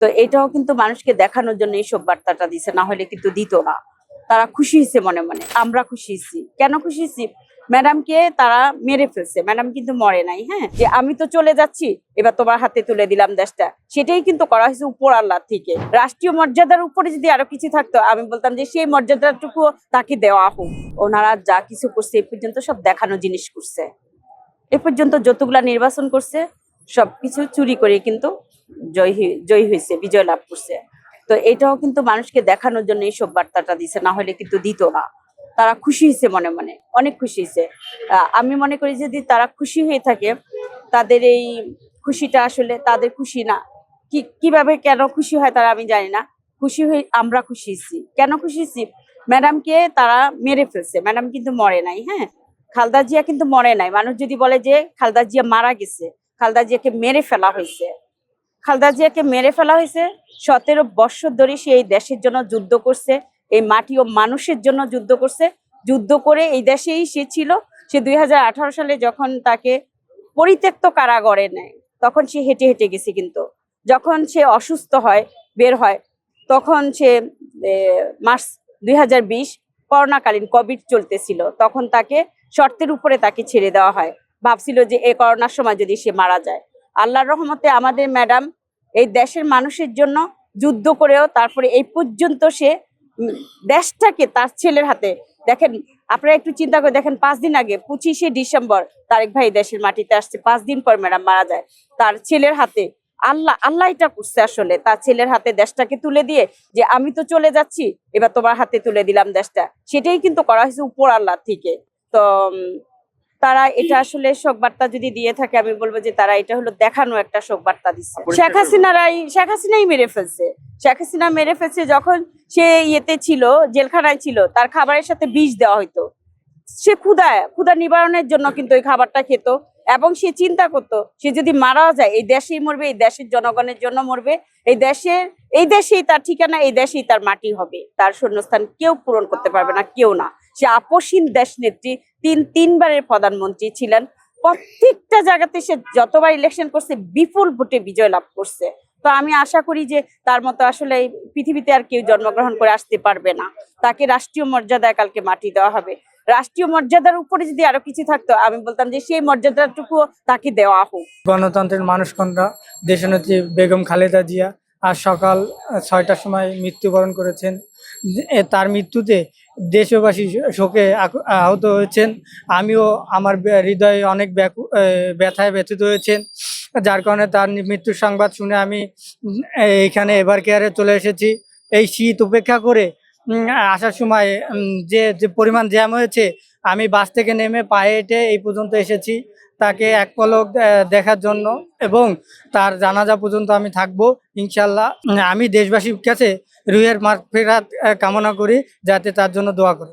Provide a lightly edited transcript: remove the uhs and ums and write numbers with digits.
তো এটাও কিন্তু মানুষকে দেখানোর জন্য এইসব বার্তাটা দিছে, না হলে কিন্তু দিত না। তারা খুশি হয়েছে মনে মনে, আমরা খুশি হয়েছি। কেন খুশি হয়েছি? ম্যাডামকে তারা মেরে ফেলছে, ম্যাডাম কিন্তু মরে নাই। হ্যাঁ, যে আমি তো চলে যাচ্ছি, এবার তোমার হাতে তুলে দিলাম দেশটা, সেটাই কিন্তু করা হয়েছে উপর আল্লাহ থেকে। রাষ্ট্রীয় মর্যাদার উপরে যদি আরো কিছু থাকতো, আমি বলতাম যে সেই মর্যাদাটুকু তাকে দেওয়া হোক। ওনারা যা কিছু করছে এ পর্যন্ত সব দেখানো জিনিস করছে। এ পর্যন্ত যতগুলা নির্বাচন করছে সবকিছু চুরি করে কিন্তু জয়ী হয়েছে, বিজয় লাভ করছে। তো এটাও কিন্তু মানুষকে দেখানোর জন্য এইসব বার্তাটা দিছে, না হলে কিন্তু দিত না। তারা খুশি হয়েছে মনে মনে, অনেক খুশি হয়েছে। আমি মনে করি যদি তারা খুশি হয়ে থাকে, তাদের এই খুশিটা আসলে তাদের খুশি না। কিভাবে কেন খুশি হয় তারা আমি জানি না। খুশি হয়ে আমরা খুশি হয়েছি। কেন খুশি হয়েছি? ম্যাডামকে তারা মেরে ফেলছে, ম্যাডাম কিন্তু মরে নাই। হ্যাঁ, খালেদা জিয়া কিন্তু মরে নাই। মানুষ যদি বলে যে খালেদা জিয়া মারা গেছে, খালেদা জিয়াকে মেরে ফেলা হয়েছে। খালেদা জিয়াকে মেরে ফেলা হয়েছে। 17 বছর ধরে সে এই দেশের জন্য যুদ্ধ করছে, এই মাটি ও মানুষের জন্য যুদ্ধ করছে। যুদ্ধ করে এই দেশেই সে ছিল। সে 2018 সালে যখন তাকে পরিত্যক্ত কারাগারে নেয়, তখন সে হেঁটে হেঁটে গেছে। কিন্তু যখন সে অসুস্থ হয়, বের হয়, তখন সে মার্চ 2020 করোনাকালীন কোভিড চলতেছিল, তখন তাকে শর্তের উপরে তাকে ছেড়ে দেওয়া হয়। ভাবছিল যে এই করোনার সময় যদি সে মারা যায়। আল্লাহর রহমতে আমাদের ম্যাডাম এই দেশের মানুষের জন্য যুদ্ধ করেও তারপরে এই পর্যন্ত সে দেশটাকে তার ছেলের হাতে, দেখেন আপনারা একটু চিন্তা করে দেখেন, 5 দিন আগে 25শে ডিসেম্বর তারেক ভাই দেশের মাটিতে আসছে, 5 দিন পর ম্যাডাম মারা যায়। তার ছেলের হাতে আল্লাহ এটা করছে আসলে, তার ছেলের হাতে দেশটাকে তুলে দিয়ে যে আমি তো চলে যাচ্ছি, এবার তোমার হাতে তুলে দিলাম দেশটা, সেটাই কিন্তু করা হয়েছে উপর আল্লাহ থেকে। তো তারা এটা আসলে শোক বার্তা যদি দিয়ে থাকে, আমি বলবো যে তারা এটা হলো দেখানো একটা শোক বার্তা দিচ্ছে। শেখ হাসিনাই মেরে ফেলছে। শেখ হাসিনা মেরে ফেলছে যখন সে ইয়েতে ছিল, জেলখানায় ছিল, তার খাবারের সাথে বিষ দেওয়া হইতো। সে ক্ষুধা নিবারণের জন্য কিন্তু ওই খাবারটা খেত, এবং সে চিন্তা করতো সে যদি মারা যায় এই দেশেই মরবে, এই দেশের জনগণের জন্য মরবে, এই দেশেই তার ঠিকানা, এই দেশেই তার মাটি হবে, তার শূন্যস্থান কেউ পূরণ করতে পারবে না, কেউ না। সে আপসহীন দেশ নেত্রী, তিনবারের প্রধানমন্ত্রী ছিলেন। প্রত্যেকটা জায়গাতে সে যতবার ইলেকশন করছে বিপুল ভোটে বিজয় লাভ করছে। তো আমি আশা করি যে তার মতো আসলে পৃথিবীতে আর কেউ জন্মগ্রহণ করে আসতে পারবে না। তাকে রাষ্ট্রীয় মর্যাদায় কালকে মাটি দেওয়া হবে। রাষ্ট্রীয় মর্যাদার উপরে যদি আরো কিছু থাকতো, আমি বলতাম যে সেই মর্যাদাটুকু তাকে দেওয়া হোক। গণতন্ত্রের মানুষকন্যা দেশনেত্রী বেগম খালেদা জিয়া আজ সকাল 6টার সময় মৃত্যুবরণ করেছেন। তার মৃত্যুতে দেশবাসী শোকে আহত হয়েছেন। আমিও আমার হৃদয়ে অনেক ব্যথায় ব্যথিত হয়েছেন, যার কারণে তার মৃত্যুর সংবাদ শুনে আমি এখানে এভার কেয়ারে চলে এসেছি। এই শীত উপেক্ষা করে আসার সময় যে পরিমাণ জ্যাম হয়েছে, আমি বাস থেকে নেমে পায়ে হেঁটে এই পর্যন্ত এসেছি তাকে এক পলক দেখার জন্য, এবং তার জানাজা পর্যন্ত আমি থাকবো ইনশাল্লাহ। আমি দেশবাসীর কাছে রুহের মাগফিরাত কামনা করি, যাতে তার জন্য দোয়া করে।